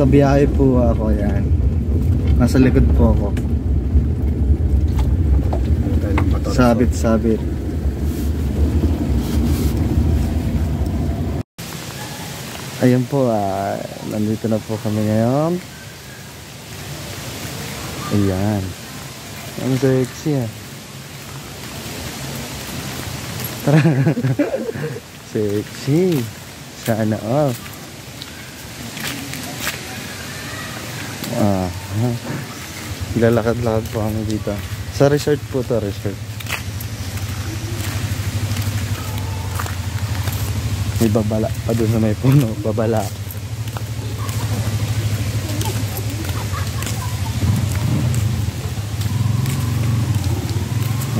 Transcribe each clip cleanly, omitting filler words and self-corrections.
Nasa biyahe po ako, yan. Nasa likod po ako. Sabit. Ayan po, nandito na po kami ngayon. Ayan. Ang sexy Tara. Sexy. Sana all. Lalakad-lakad po kami dito. Sa resort po to, resort. May babala pa doon sa may puno, babala.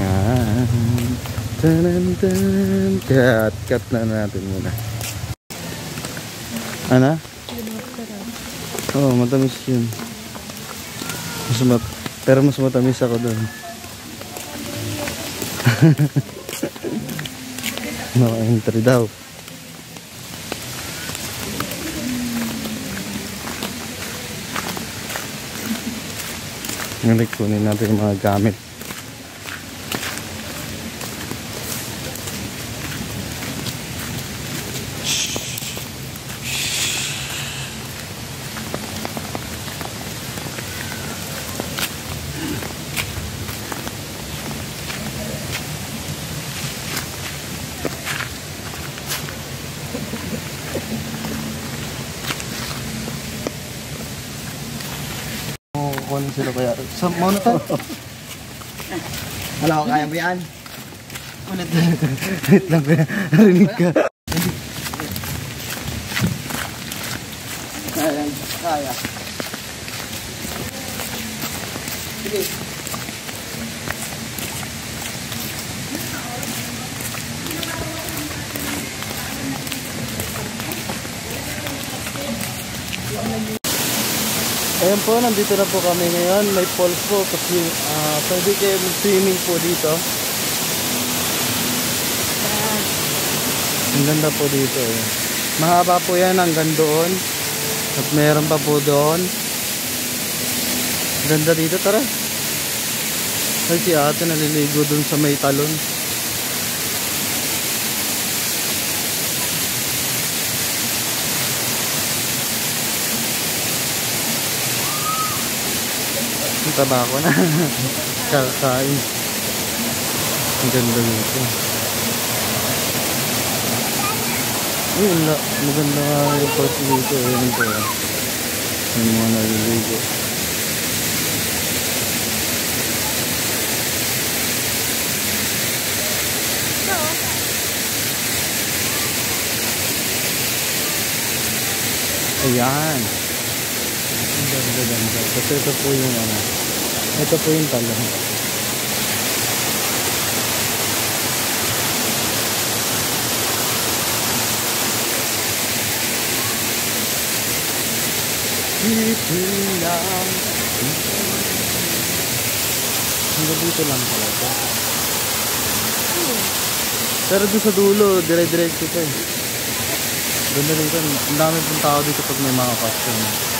Yan. Cut na natin muna. Ano? Oo, matamis yun. Pero mas matamis ako doon. No entry daw. Ngayon kunin natin yung mga gamit. Kunin sila kaya. Mauna to? Wala ko kaya mo yan. Ulit. Wait lang kaya. Narinig ka. Kaya. Sige. Ayan po, nandito na po kami ngayon. May falls po kasi pwede kayo mag-swimming po dito. Ang ganda po dito eh. Mahaba po yan hanggang doon. At meron pa po doon. Ganda dito, tara. Ay si ate naliligo doon sa may talon. Taba ko na. Kakain. Ang ganda nito. Ayun, maganda nga yung park dito. Ayun po. May mga naliligo. Ayan. Ganda. Kasi ito po yung ito po yung talon. Hanggang dito lang talaga. Pero doon sa dulo, dire-diretso pa eh. Ganda dito. Ang dami pong tao dito pag may mga customer.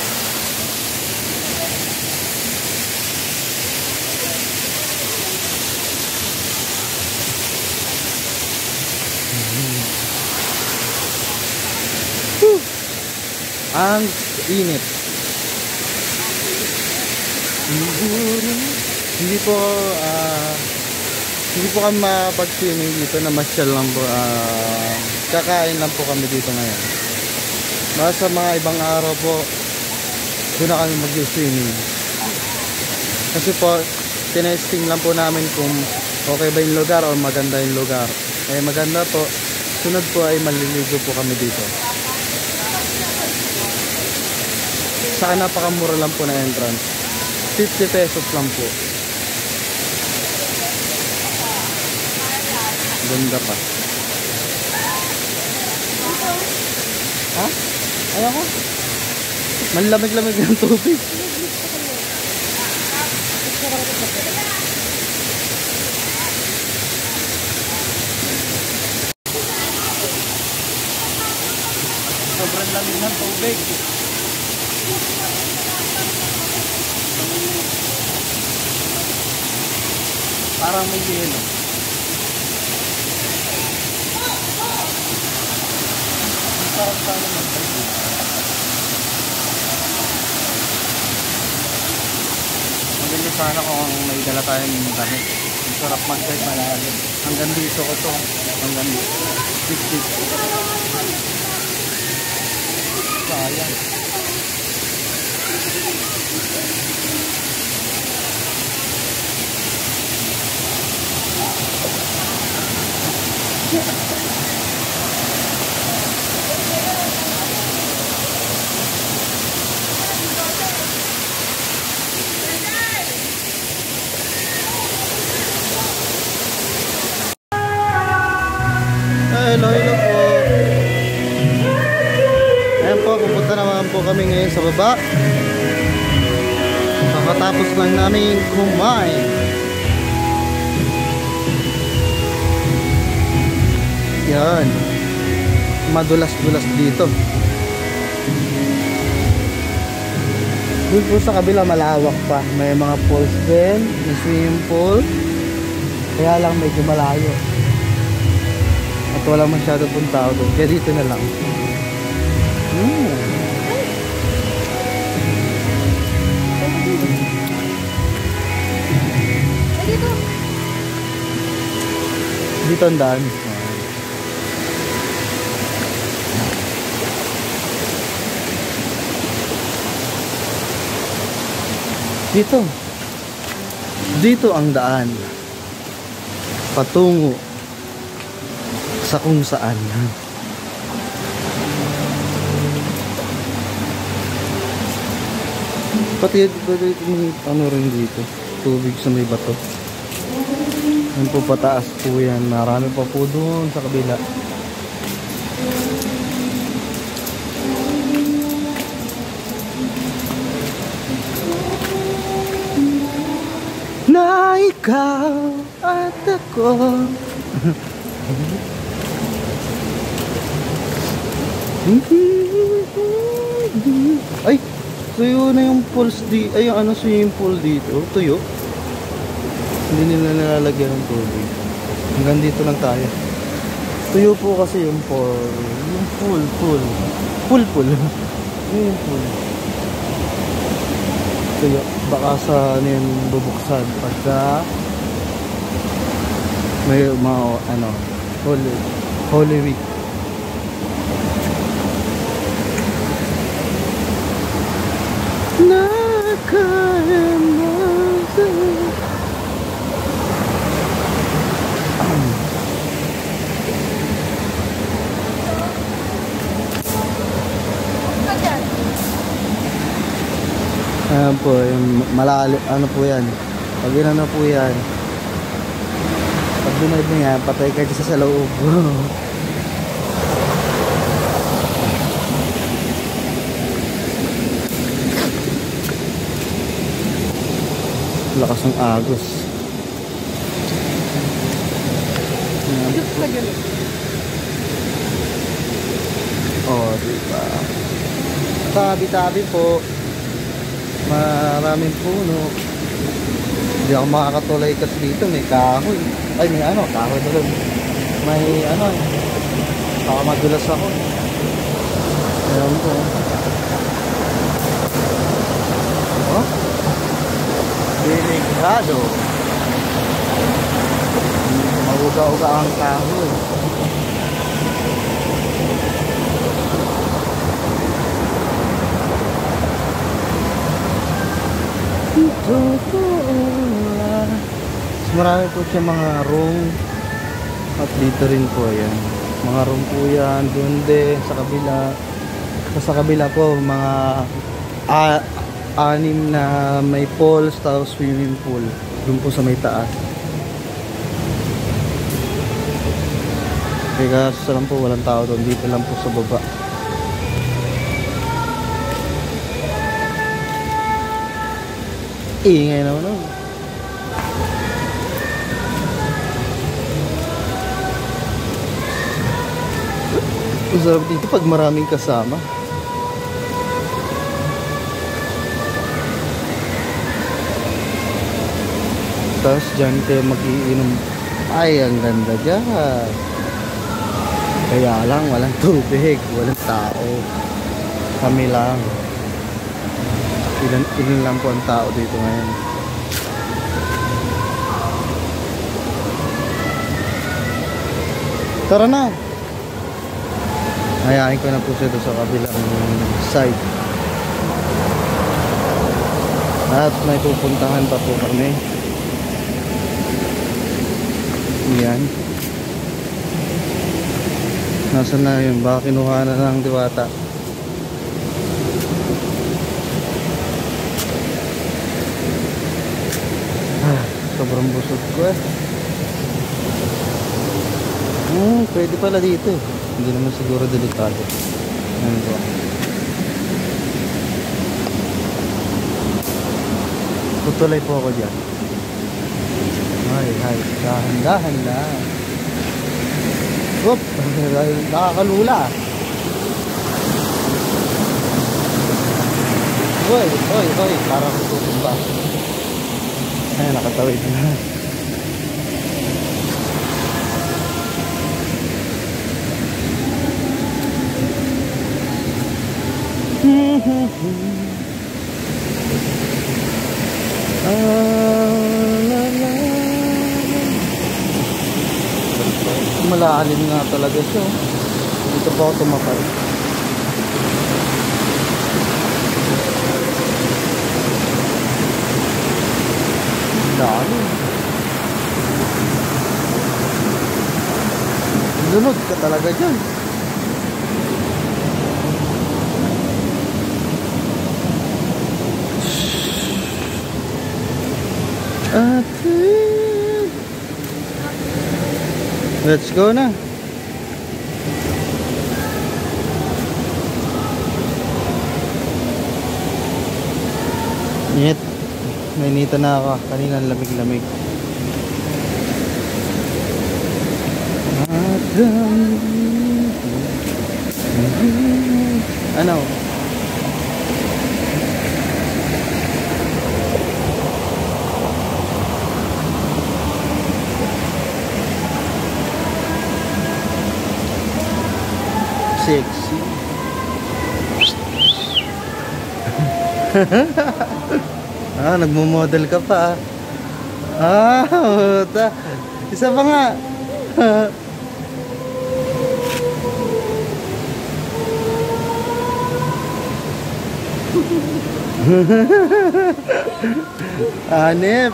Ang init. Hindi po kami mapag-swimming dito, na masyal lang po. Kakain lang po kami dito ngayon. Basta mga ibang araw po doon na kami mag-swimming. Kasi po tinesting lang po namin kung okay ba yung lugar o maganda yung lugar. Maganda po. Sunod po ay maliligo po kami dito. Saka napakamura lang po na entrance. 50 pesos lang po. Ganda pa. Ha? Ayaw ko. Manlamig-lamig ng tubig. Sobrang lamig ng tubig. Parang may yelo. Ang sarap sana mag-bike. Maganda sana kung may dala tayong damit. Ang sarap mag-bike malalim. Hanggang dito ko to. Hanggang dito. Tik-tik. Sayang. Hello, hello po. Ayan po, pupunta naman po kami ngayon sa baba. Kakatapos lang namin kumain. Yan. Madulas-dulas dito. Doon po sa kabila malawak pa. May mga pools din, may swimming pool. Kaya lang medyo malayo. At walang masyado pong tao doon. Kaya dito na lang. Dito ang daan. Dito ang daan. Patungo sa kung saan. Pati may ano rin dito, tubig sa may bato. Yan po pataas po yan. Marami pa po doon sa kabila. Na ikaw at ako. Ay, tuyo na yung pools di. Ay, yung ano swimming pool dito. Tuyo. Hindi nila nalalagyan ng tubig. Hanggang dito lang tayo. Tuyo po kasi yung pool. Yung pool. Yung pool. Tuyo. Baka sa ano yun bubuksan. Pagka may mga ano Holy Week. Ayan po, yung malalim, ano po yan. Pag inano po yan, pag dinood mo yan, patay ka dyan sa loob. Lakas ng agos. Oh, diba? Tabi-tabi po. Maraming puno. Hindi ako makakatulay kasi dito. May kahoy. Ay, may ano, kahoy doon. May ano, baka madulas ako. Ayan po. Oh? Delikado. Mauga-uga ang kahoy. Marami po siya mga room. At dito rin po yan. Mga room po yan. Doon din sa kabila. Sa kabila po mga anim na may pools tapos swimming pool. Doon po sa may taas. Kaya sa lang po walang tao doon. Dito lang po sa baba. Ingay naman ako. Ang sarap dito pag maraming kasama. Tapos dyan kayo magiinom. Ay, ang ganda dyan. Kaya lang, walang tubig, walang tao. Kami lang. Ilan lang po ang tao dito ngayon. Tara na. Hayain ko na po siya doon sa kabilang side. At may pupuntahan pa po kami. Yan. Nasaan na yun? Baka kinuha na ng Diwata. Sobrang busog ko eh. Pwede pala dito eh. Hindi naman siguro delikado. Ano ba? Tutulay po ako dyan. Ay, dahan-dahan lang. Oop! Nakakalula. Hoy, parang tutumba. Ay, nakatawid na. Malalim nga talaga siya. Dito pa ako tumakay. Dami. Lunod ka talaga dyan. Let's go na. Init. Nainita na ako. Kanina lamig-lamig. Ano? Sexy. Nagmo-model ka pa. Puta. Isa pa nga. Hanep.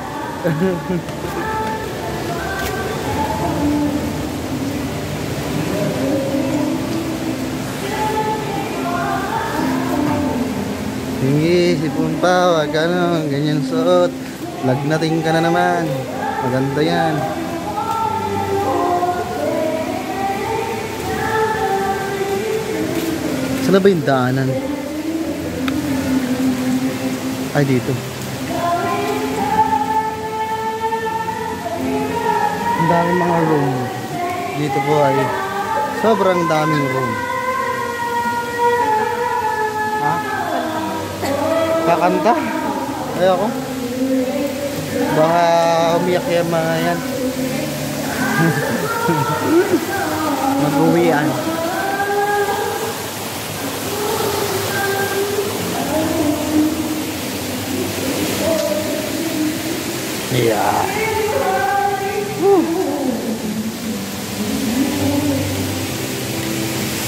Sige, sipon pa, wag ano, ganyan suot. Lagnating ka na naman. Maganda yan. Saan na ba yung daanan? Ay, dito. Ang daming mga room. Dito po ay sobrang daming room. Ha? Kakanta? Ayoko. Baka umiyak yung mga yan. Mag-uwian. Yeah.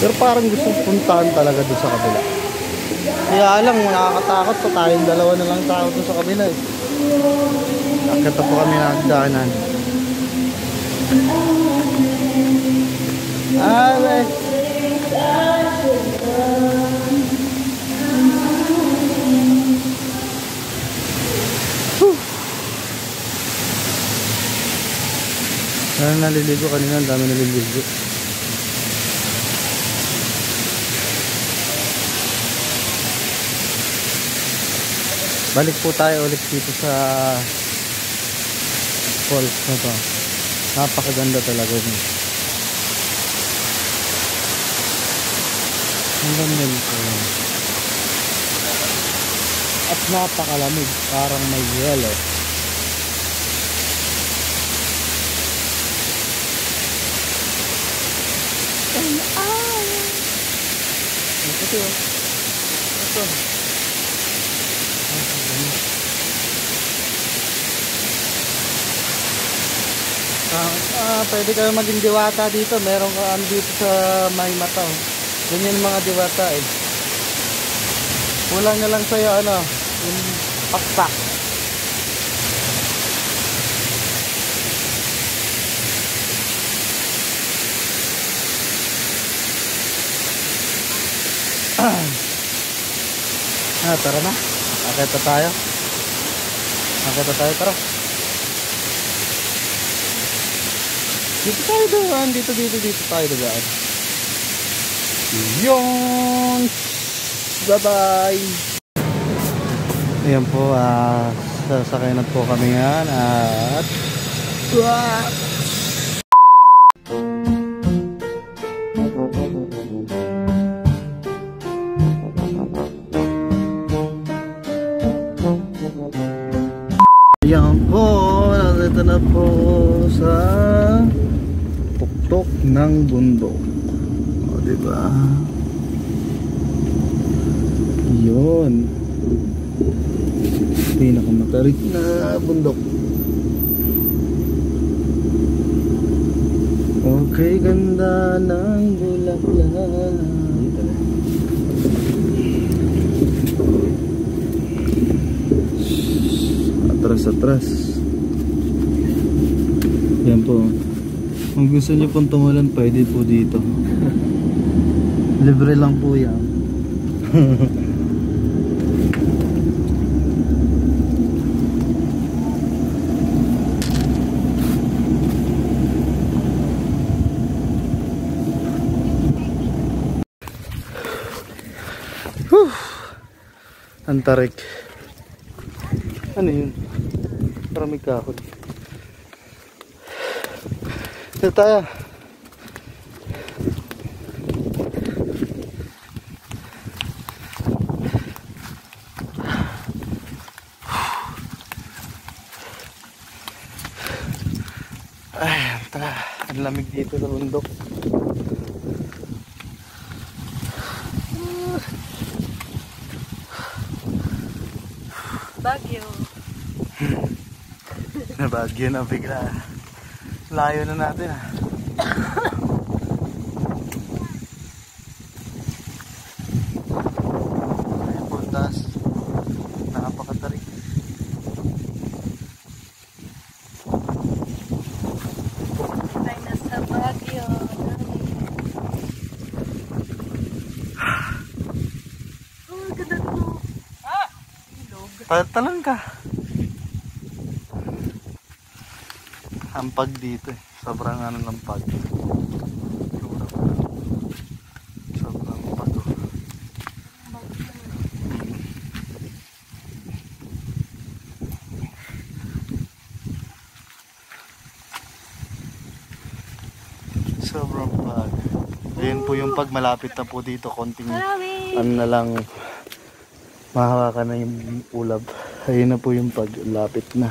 Pero parang gusto puntahan talaga doon sa kabila. Kaya lang, nakakatakot pa tayong dalawa na lang tao doon sa kabila eh. Nakita po kami nagdaanan. Naliligo kanina, ang dami naliligo. Balik po tayo ulit dito sa falls na to. Napakaganda talaga niya. Ang ganda nito. At napakalamig, parang may yelo. Ito yun. Ito. Pwede kayo maging diwata dito. Meron ka dito sa may mata. Oh. Ganyan mga diwata eh. Kulang na lang sa'yo ano, yung pakpak. Tara na. Akit na tayo. Tara. Dito tayo doon. Dito tayo doon. Yun. Bye-bye. Ayan po. Sasakay na po kami ngayon. At ayan po, nandito na po sa tuktok ng bundok. O, diba? Yun. Pinakamatarik na bundok. Okay, ganda ng bulaklak. Atras. Yan po. Kung gusto nyo pong tumulan, pwede po dito. Libre lang po yan. Ang tarik. Ano yun? Parang may kahon. Dito tayo. Ay, tara. Ang lamig dito sa bundok. Bagyo. Nabagyo na bigla. Layo na natin ah. Ay, puntas. Napakatarik. Tayo na sa Bagyo. Oh, ganda mo. Talon ka. Ampag dito eh. Sobrang ano ng pag. Sobrang pag. Sobrang pag. Ayun po yung pag malapit na po dito. Konting ano na lang. Mahawakan na yung ulap. Ayun na po yung pag. Lapit na.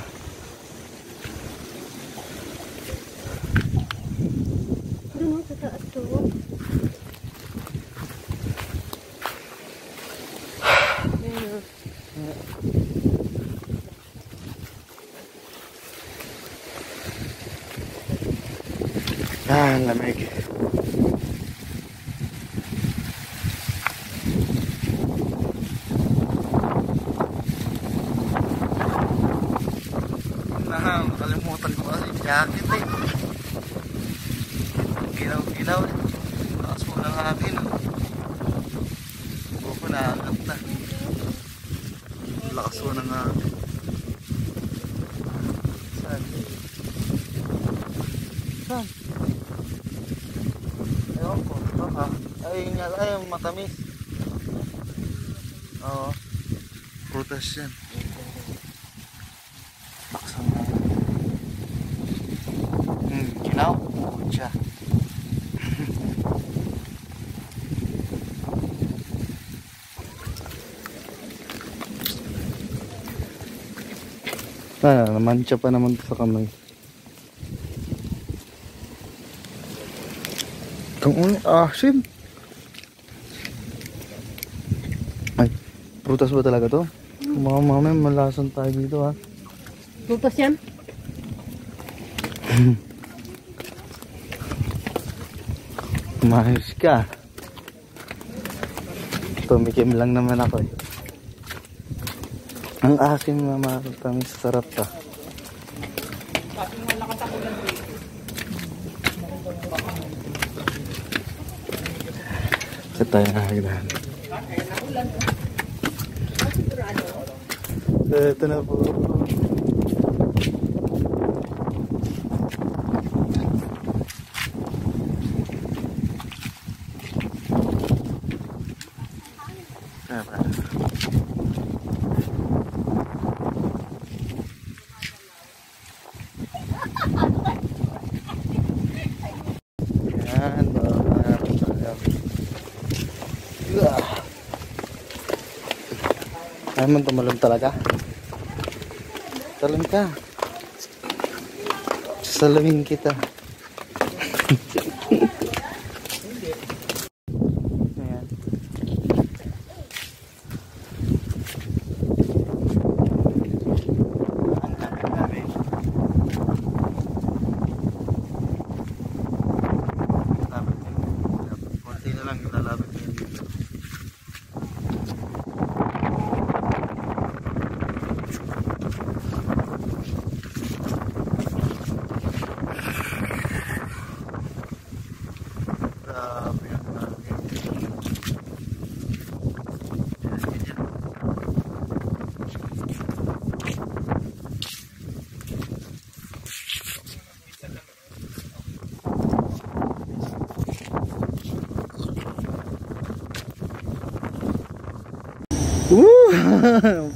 Lamig. Nakalimutan ko kasi jacket eh. Ginaw eh. Lakas mo ng akin. Buko na angat na. Lakas mo ng akin. Saan? Ewan ko. Baka. Ay, matamis. Oo. Prutas yan. Baksan na. Ginaw. Pucha. Namantsa pa naman sa kamay. Kung asim. Ay, prutas ba talaga to? Mga mami, malasan tayo dito ha. Lutas yan? Mahis ka. Tumikim lang naman ako eh. Ang asim na matamis, sarap ta. Sa tayo nakagdahan. Ito na po. Yan, ay man tumalon talaga. Talon ka. Salamin kita. Ayan. Konti na lang lalapit niya dito.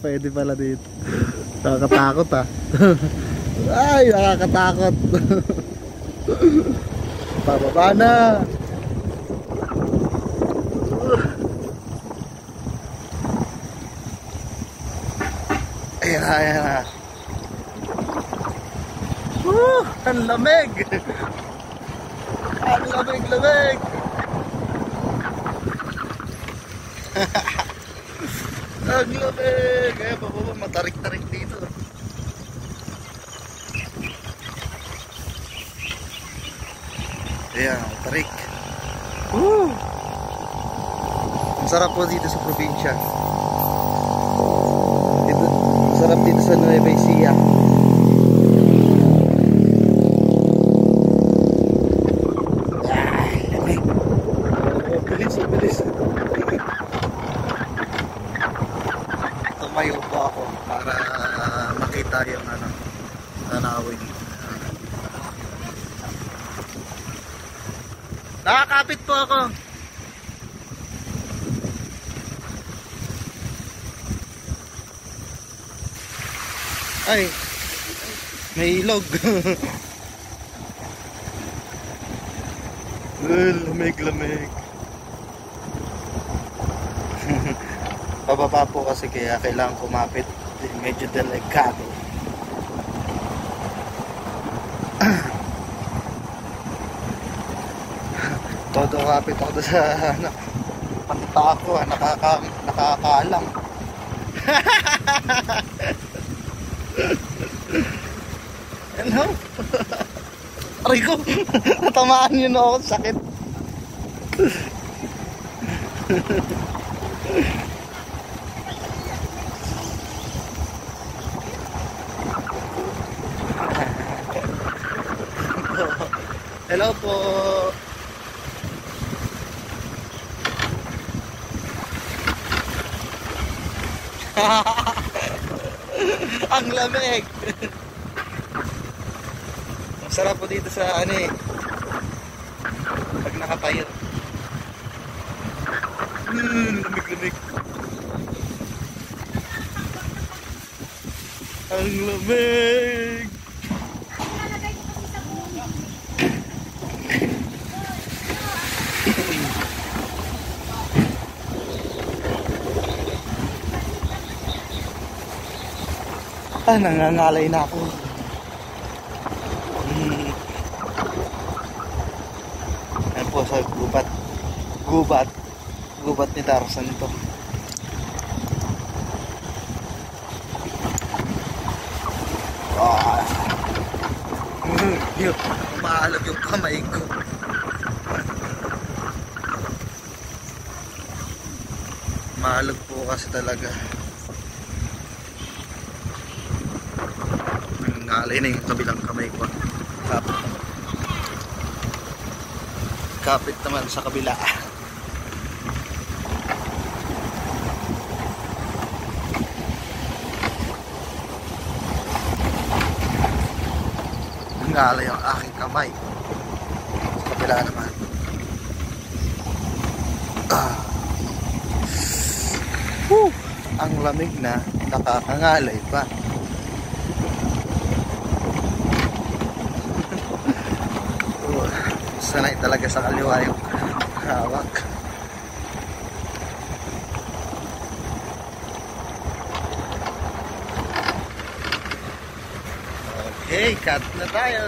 Pwede pala dito. Nakakatakot ah. Ay, nakakatakot. Pababa na. Ayan na, ayan na. Ang lamig. Ang lamig-lamig. Ang lamig. Kaya bababa, matarik-tarik dito. Ayan, tarik. Ang sarap po dito sa probinsya. Dito, ang sarap dito sa Nueva Ecija. Bilis, bilis. Tumayo po ako para makita yung tanawin. Nakakapit po ako. Ay, may ilog. Lamig-lamig. Pababa po kasi kaya kailangan kumapit. Medyo delikado. Todo kapit ako doon sa panta ko, nakakaalam. Hello? Aray ko, natamaan yun ako, sakit. Hello po. Ang lamig. Ang sarap po dito sa pag nakatayo. Lamig-lamig. Ang lamig. Nangangalay na ako. Ayan po, sa gubat. Gubat ni Tarzan ito. Ah. Yun, umaalog yung kamay ko. Maalog po kasi talaga. Nangalay na yung kabilang kamay ko. Kapit naman sa kabila. Nangalay ang aking kamay. Sa kabila naman. Ang lamig na, nakakangalay pa. Sanay talaga sa kaliwa yung hawak. Okay, cut na tayo.